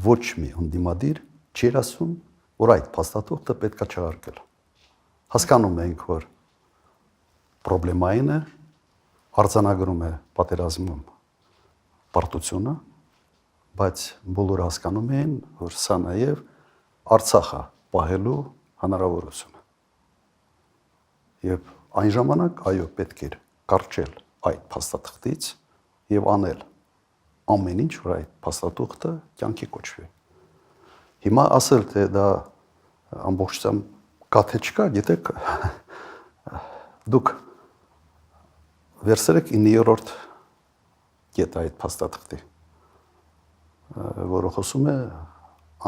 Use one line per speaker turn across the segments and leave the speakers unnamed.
ոչ մի ընդդիմադիր չի ասում, որ այդ փաստաթուղթը պետք է չհարկել։ Հասկանում ենք, որ պրոբլեմային է, արձանագրում է պատերազմում պարտությունը, բայց բոլորը հասկանում են, որ սա նաև Արցախը պահելու հնարավորություն է։ Եվ այն ժամանակ, այո, պետք էր կարճել այդ փաստաթղթից եւ անել ամեն ինչ, որ այդ փաստաթուղթը կյանքի կոչվի։ Հիմա ասել, թե դա ամբողջությամբ կա թե չկա, գիտեք, դուք վերցրեք 9-րդ կետ այդ փաստաթղթի, որը խոսում է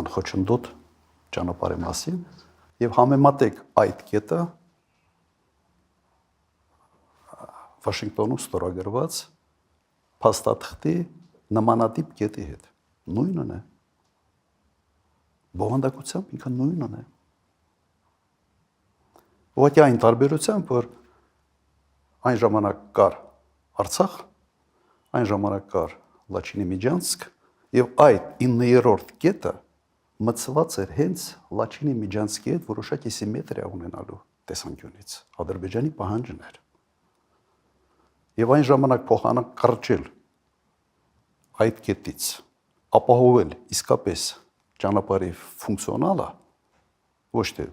անխոչնդոտ ճանապարհի մասին եւ համեմատեք այդ կետը Վաշինգտոնում ստորագրված փաստաթղթի նմանատիպ կետի հետ։ Նույնն է։ Բովանդակությամբ ինքը նույնն է։ Ուղղակի այն տարբերությամբ, որ այն ժամանակ կար Արցախ, այն ժամանակ կար Լաչինի Միջանցք եւ այդ 9-րդ կետը մտցված էր հենց Լաչինի Միջանցքի հետ որոշակի սիմետրիա ունենալու տեսանկյունից։ Ադրբեջանի պահանջն էր։ Եվ այն ժամանակ փոխանակ կարճել այդ կետից, ապահովել իսկապես ճանապարհի ֆունկցիոնալը, ոչ թե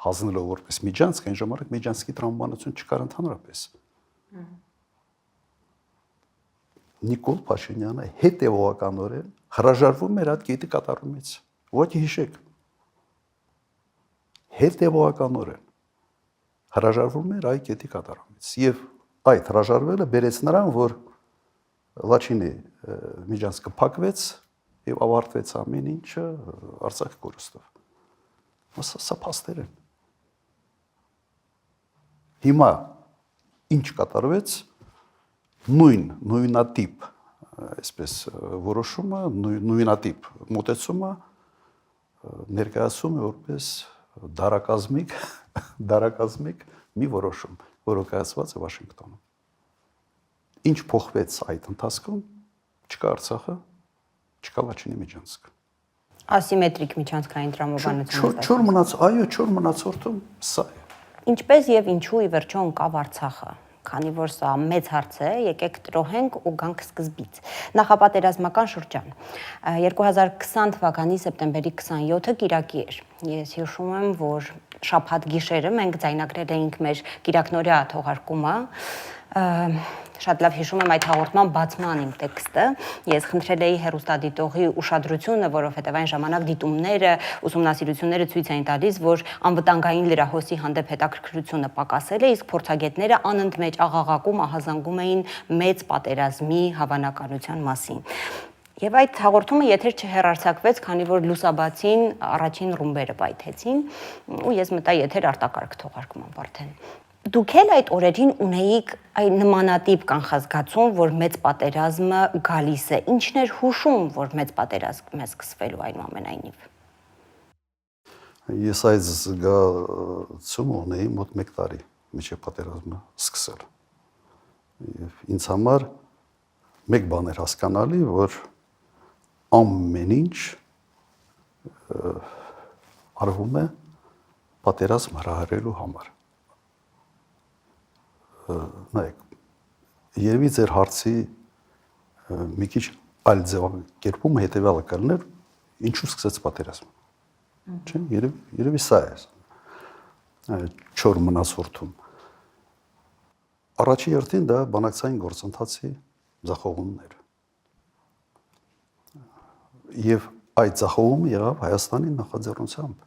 հանձնելով որպես Միջանցք, այն ժամանակ Միջանցքի տրամաբանություն չկար ընդհանրապես։ Նիկոլ Փաշինյանը հետևողականորեն հրաժարվում էր այդ կետի կատարումից։ Ուղղակի հիշեք։ Հետևողականորեն հրաժարվում էր այդ կետի կատարումից։ Եվ այդ հրաժարվելը բերեց նրան, որ Լաչինի Միջանցքը փակվեց եւ ավարտվեց ամեն ինչը Արցախի կորստով։ Սա փաստեր են։ Հիմա ինչ կատարվեց, նույնատիպ, այսպես որոշումը, նույնատիպ մոտեցումը ներկայացում է որպես դարակազմիկ մի որոշում, որը կայացված է Վաշինգտոնում։ Ինչ փոխվեց այդ ընթացքում, չկա Արցախը, չկա Լաչինի Միջանցքը։
Ասիմետրիկ միջանցքային տրամաբանությունը։
Չոր մնաց, այո, չոր մնացորդում սա է։
Ինչպես եւ ինչու ի վերջո ընկավ Արցախը, քանի որ սա մեծ հարց է, եկեք տրոհենք ու գանք սկզբից։ Նախապատերազմական շրջան 2020 թվականի սեպտեմբերի 27-ը կիրակի էր։ Ես հիշում եմ, որ շաբաթ գիշերը մենք ձայնագրել էինք մեր կիրակնօրյա թողարկումը։ Շատ լավ հիշում եմ այդ հաղորդման բացման իմ տեքստը։ Ես խնդրել էի հեռուստադիտողի ուշադրությունը, որովհետև այն ժամանակ դիտումները, ուսումնասիրությունները ցույց էին տալիս, որ անվտանգային լրահոսի հանդեպ հետաքրքրությունը պակասել է, իսկ փորձագետները անընդմեջ աղաղակում, ահազանգում էին մեծ պատերազմի հավանականության մասին։ Եվ այդ հաղորդումը եթեր չհեռարձակվեց, քանի որ լուսաբացին առաջին ռումբերը պայթեցին, ու ես մտա եթեր արտակարգ թողարկման արդեն։ Դուք էլ այդ օրերին ունեիք այն նմանատիպ կանխազգացում, որ մեծ պատերազմը գալիս է։ Ինչն էր հուշում, որ մեծ պատերազմ է սկսվելու այնուամենայնիվ։
Ես այդ զգացումը ունեի մոտ 1 տարի մինչև պատերազմը սկսել։ Եվ ինձ համար մեկ բան էր հասկանալի, որ ամեն ինչ արվում է պատերազմ հրահրելու համար։ Նայեք, երևի ձեր հարցի մի քիչ այլ ձևակերպումը հետևյալը կլներ, ինչու սկսեց պատերազմը։ Չէ՞, երևի սա է չոր մնացորդում։ Առաջի հերթին դա բանակցային գործընթացի ձախողումն էր։ Եվ այդ ձախողումը եղավ Հայաստանի նախաձեռնությամբ։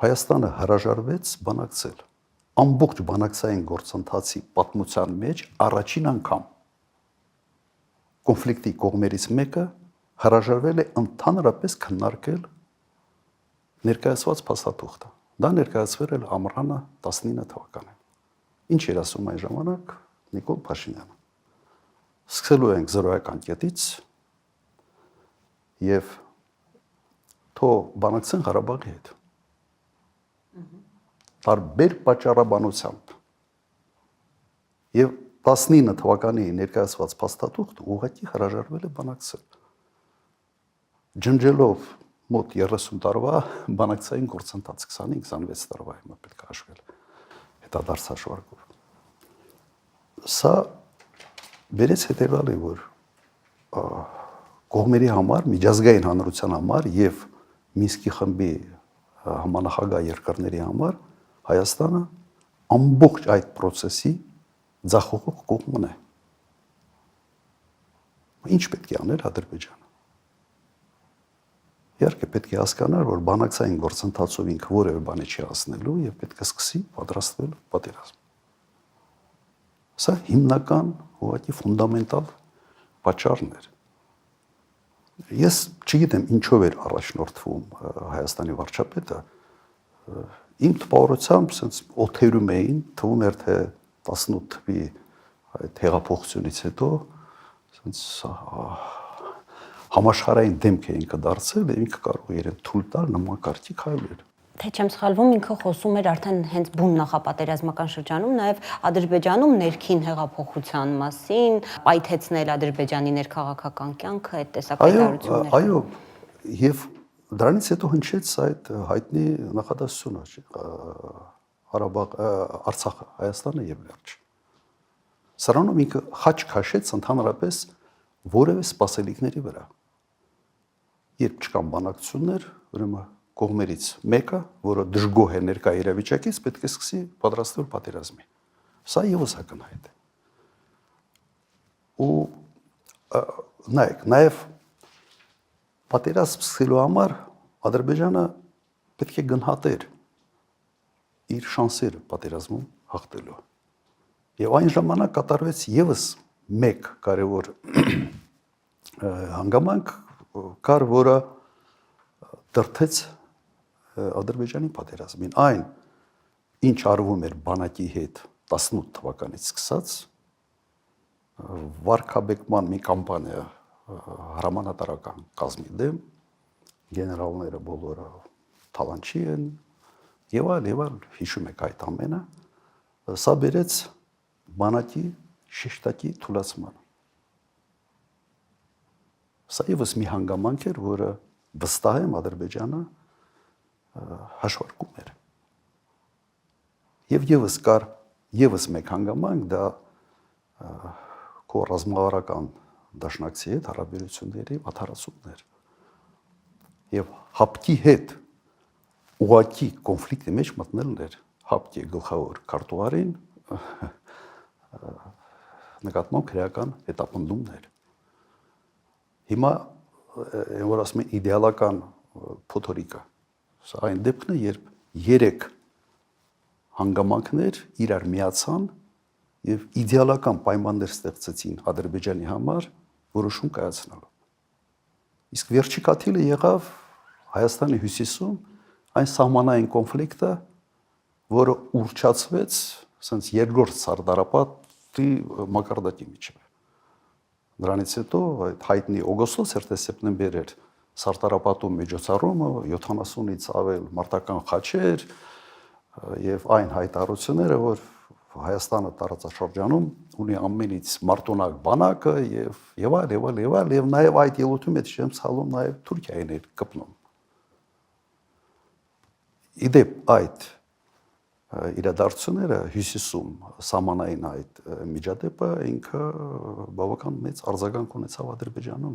Հայաստանը հրաժարվեց բանակցել։ Ամբողջ բանակցային գործընթացի պատմության մեջ առաջին անգամ կոնֆլիկտի կողմերից մեկը հրաժարվել է ընդհանրապես քննարկել ներկայացված փաստաթուղթը։ Դա ներկայացվել էր ամռանը 19 թվականին։ Ինչ էր ասում այն ժամանակ Նիկոլ Փաշինյանը։ Սկսելու ենք զրոյական կետից եւ թող բանակցեն Ղարաբաղի հետ։ Տարբեր պատճառաբանությամբ։ Եվ 19 թվականի ներկայացված փաստաթուղթը ուղղակի հրաժարվել է բանակցել։ ջնջելով մոտ 30 տարվա բանակցային գործընթաց 25-26 տարվա հիմա պետք է հաշվել հետադարձ հաշվարկով։ Սա բերեց հետևյալի, որ կողմերի համար, միջազգային հանրության համար եւ Մինսկի խմբի համանախագահ երկրների համար Հայաստանը ամբողջ այդ process-ի ձախողող կողմն է։ Ինչ պետք է անել Ադրբեջանը։ Իհարկե պետք է հասկանալ, որ բանակցային գործընթացով ինքը որևէ բանի չի հասնելու եւ պետք է սկսի պատրաստվել պատերազմ։ Սա հիմնական, ուղղակի ֆունդամենտալ պատճառն էր։ Ես չգիտեմ ինչով էր առաջնորդվում Հայաստանի վարչապետը, իմ տպավորությամբ sense օթերում էին, թվում էր թե 18 թվականի այդ հեղափոխությունից հետո sense համաշխարհային դեմք է ինքը դարձել եւ ինքը կարող է իրեն թույլ տալ նման կարգի քայլել։
Թե չեմ սխալվում, ինքը խոսում էր արդեն հենց բուն նախապատերազմական շրջանում, նաև Ադրբեջանում ներքին հեղափոխության մասին, պայթեցնել Ադրբեջանի ներքաղաքական կյանքը, այդ տեսակ հայտարարություններ։
Այո, եւ դրանից հետո հնչեց այդ հայտնի նախադասությունը, Արցախը, Հայաստանը եւ վերջ։ Սրանում ինքը խաչ քաշեց ընդհանրապես որևէ սպասելիքների վրա։ Երբ չկան բանակցություններ, ուրեմն կողմերից մեկը, որը դժգոհ է ներկա իրավիճակից, պետք է սկսի պատրաստվել պատերազմի։ Սա եւս ակնհայտ է։ Ու նայեք, նաեւ պատերազմ սկսելու համար Ադրբեջանը պետք է գնահատեր իր շանսերը պատերազմում հաղթելու։ Եվ այն ժամանակ կատարվեց եւս մեկ կարևոր հանգամանք, կար, որը դրդեց Ադրբեջանի պատերազմին։ Այն, ինչ արվում էր բանակի հետ 18 թվականից սկսած, վարկաբեկման մի կամպանիա հրամանատարական կազմի դեմ, գեներալները բոլորը թալանչի են, եւ այլ հիշում եք այդ ամենը, սա բերեց բանակի շեշտակի թուլացման։ Սա եւս մի հանգամանք էր, որը վստահ եմ Ադրբեջանը հաշվարկում էր։ Եվ եւս կար եւս մեկ հանգամանք, դա քո ռազմավարական դաշնակցի հետ հարաբերությունների վատթարացումն էր։ Եվ հապկի հետ ուղղակի կոնֆլիկտի մեջ մտնելն էր հապկի գլխավոր քարտուղարին նկատմամբ քրեական հետապնդումներ։ Հիմա որ ասում են իդեալական փոթորիկը, սա այն դեպքն է, երբ 3 հանգամանքներ իրար միացան եւ իդեալական պայմաններ ստեղծեցին Ադրբեջանի համար որոշում կայացնելու։ Իսկ վերջի կաթիլը եղավ Հայաստանի հյուսիսում այն սահմանային կոնֆլիկտը, որը ուռճացվեց ասենց երկրորդ սարդարապետի մակարդակի միջև։ Դրանից հետո այդ հայտնի օգոստոս էր թե սեպտեմբեր էր սարդարապետում միջոցառումը 70-ից ավել մարտական խաչեր եւ այն հայտարարությունները, որ Հայաստանը տարածաշրջանում ունի ամենից մարտունակ բանակը եւ այլ եւ նաեւ այդ ելույթում հետ չեմ ցալում նաեւ Թուրքիային էր կպնում։ Իդեպ այդ իրադարձությունները հյուսիսում սահմանային այդ միջադեպը ինքը բավական մեծ արձագանք ունեցավ Ադրբեջանում։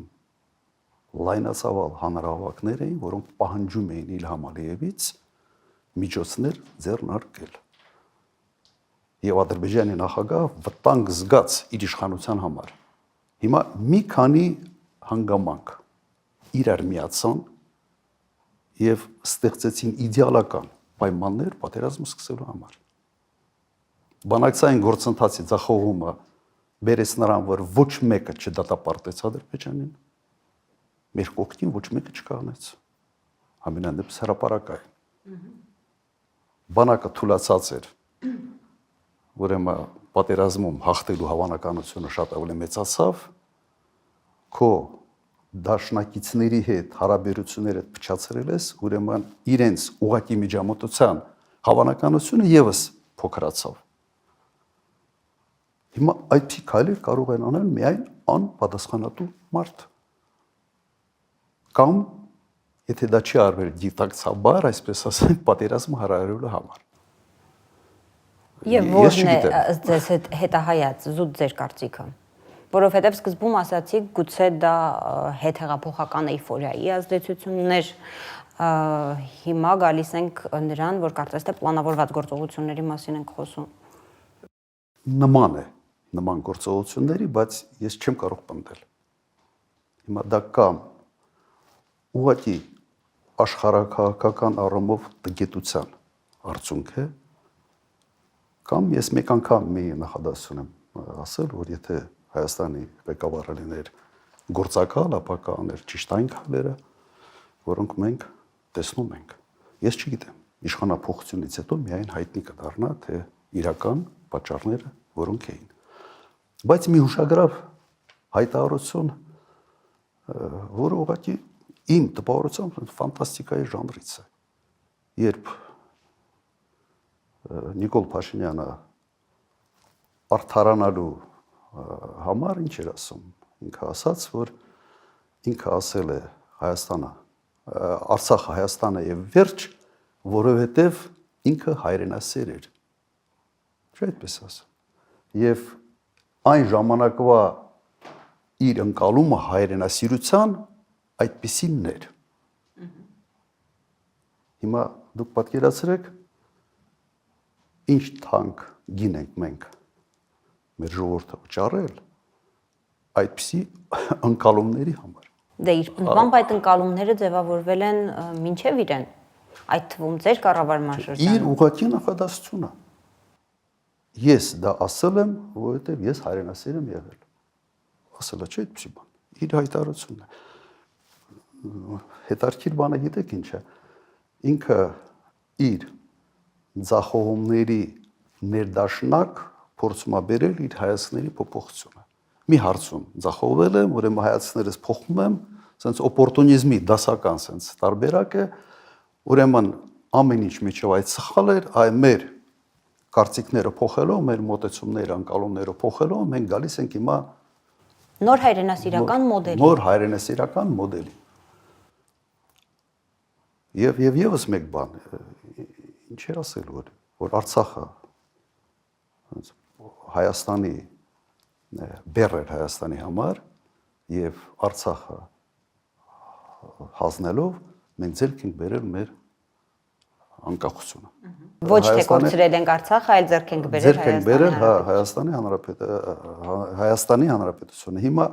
Լայնածավալ հանրահավաքներ էին, որոնք պահանջում էին Իլհամ Ալիևից միջոցներ ձեռնարկել։ Եվ Ադրբեջանի նախագահ վտանգ զգաց իր իշխանության համար։ Հիմա մի քանի հանգամանք իրար միացան եւ ստեղծեցին իդեալական պայմաններ պատերազմը սկսելու համար։ Բանակցային գործընթացի ձախողումը բերեց նրան, որ ոչ մեկը չդատապարտեց Ադրբեջանին, մեր կողքին ոչ մեկը չկանգնեց։ Ամենանդեպս հրապարակային։ Բանակը թուլացած էր, ուրեմն պատերազմում հաղթելու հավանականությունը շատ ավելի մեծացավ, քո դաշնակիցների հետ հարաբերությունները փչացրել ես, ուրեմն իրենց ուղակի միջամտության հավանականությունը եւս փոքրացավ։ Հիմա այդ քայլեր կարող են անել միայն անպատասխանատու մարդ կամ եթե դա չի արվել դիտակցաբար, այսպես ասենք, պատերազմը հարարելու համար։
Եվ ո՞րն է ըստ ձեզ հետահայաց զուտ ձեր կարծիքը։ Որովհետև սկզբում ասացիք, գուցե դա հետհեղափոխական էյֆորիայի ազդեցություններ, հիմա գալիս ենք նրան, որ կարծես թե պլանավորված գործողությունների մասին ենք խոսում։
Նման է, նման գործողությունների, բայց ես չեմ կարող պնդել։ Հիմա դա կամ ուղղակի աշխարհակահաղական առումով տգետության արդյունք է, կամ ես մեկ անգամ մի նախադասություն եմ ասել, որ եթե Հայաստանի ղեկավարը լիներ գործակալ, ապա կաներ ճիշտ այն քայլերը, որոնք մենք տեսնում ենք։ Ես չգիտեմ, իշխանափոխությունից հետո միայն հայտնի կդառնա, թե իրական պատճառները որոնք էին։ Բայց մի հուշագրավ հայտարարություն, որը ուղղակի իմ տպավորությամբ ֆանտաստիկայի ժանրից է։ Երբ Նիկոլ Փաշինյանը արդարանալու համար ինչ էր ասում, ինքը ասաց, որ ինքը ասել է Հայաստանը, Արցախը Հայաստանը եւ վերջ, որովհետեւ ինքը հայրենասեր էր։ Չէ՞ այդպես ասում։ Եվ այն ժամանակվա իր ընկալումը հայրենասիրության այդպիսինն էր։ Հիմա դուք պատկերացրեք, ինչ թանկ գին ենք մենք մեր ժողովուրդը վճարել այդպիսի ընկալումների համար։
Դե իր պնդմամբ այդ ընկալումները ձևավորվել են մինչև իրեն, այդ թվում ձեր կառավարման շրջանում։
Իր ուղղակի նախադասությունը։ Ես դա ասել եմ, որովհետև ես հայրենասեր եմ եղել։ Ասել է, չէ՞ այդպիսի բան։ Իր հայտարարությունն է։ Հետարքիր բանը գիտեք ինչ է։ Ինքը իր ձախողումների ներդաշնակ փորձում է բերել իր հայացքների փոփոխությունը։ Մի հարցում ձախողվել եմ, ուրեմն հայացքներս փոխում եմ, ասենց օպորտունիզմի դասական ասենց տարբերակ է, ուրեմն ամեն ինչ միջով այդ սխալ էր, այ մեր կարծիքները փոխելով, մեր մոտեցումները, անկալումները փոխելով, մենք գալիս ենք հիմա
նոր հայրենասիրական մոդելի։
Նոր հայրենասիրական մոդելի։ Եվ եւս մեկ բան, ինչ էր ասել, որ Արցախը Հայաստանի բեռ էր Հայաստանի համար եւ Արցախը հանձնելով մենք ձեռք ենք բերել մեր անկախությունը։
Ոչ թե կորցրել ենք Արցախը, այլ ձեռք ենք բերել
Հայաստանի Հանրապետությունը։ Հիմա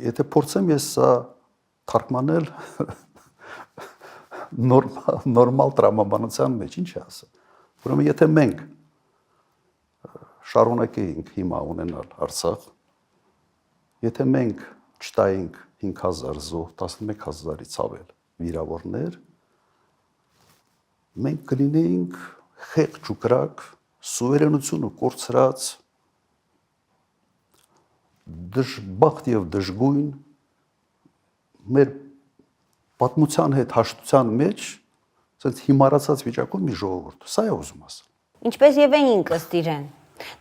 եթե փորձեմ ես սա թարգմանել նորմալ տրամաբանության մեջ, ինչ է ասա։ Ուրեմն եթե մենք շարունակեինք հիմա ունենալ Արցախ, եթե մենք չտայինք 5000 զոհ, 11000-ից ավել վիրավորներ, մենք կլինեինք խեղճ ու կրակ, սուվերենությունը կորցրած, դժբախտ եւ դժգույն, մեր պատմության հետ հաշտության մեջ ասենց հիմարացած վիճակում մի ժողովուրդ։ Սա է ուզում ասել։
Ինչպես եւ էինք ըստ իրեն։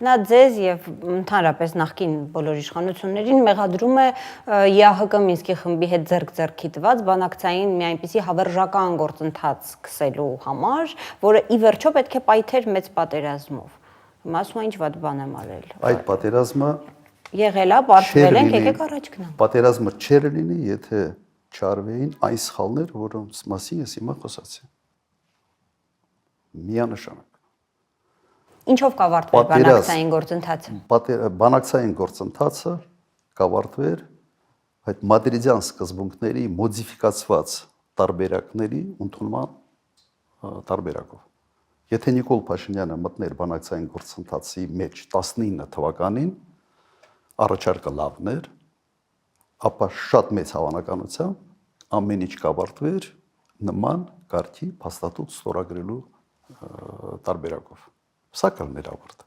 Նա ձեզ եւ ընդհանրապես նախկին բոլոր իշխանություններին մեղադրում է ԵԱՀԿ Մինսկի խմբի հետ ձեռք-ձեռքի տված բանակցային մի այնպիսի հավերժական գործընթաց սկսելու համար, որը ի վերջո պետք է պայթեր մեծ պատերազմով։ Հիմա ասում են ինչ վատ բան եմ արել։
Այդ պատերազմը
եղել է, պարտվել ենք, եկեք առաջ գնանք։
Պատերազմը չէր լինի, եթե չարվեին այն սխալներ, որոնց մասին ես հիմա խոսացի։ Միանշանակ։
Ինչով կավարտվեր բանակցային գործընթացը։
Բանակցային գործընթացը կավարտվեր այդ մադրիդյան սկզբունքների մոդիֆիկացված տարբերակների ընդունման տարբերակով։ Եթե Նիկոլ Փաշինյանը մտներ բանակցային գործընթացի մեջ 19 թվականին, առաջարկը լավն էր, ապա շատ մեծ հավանականությամբ ամեն ինչ կավարտվեր նման կարգի փաստաթուղթ ստորագրելու տարբերակով։ Սա կլներ ավարտը։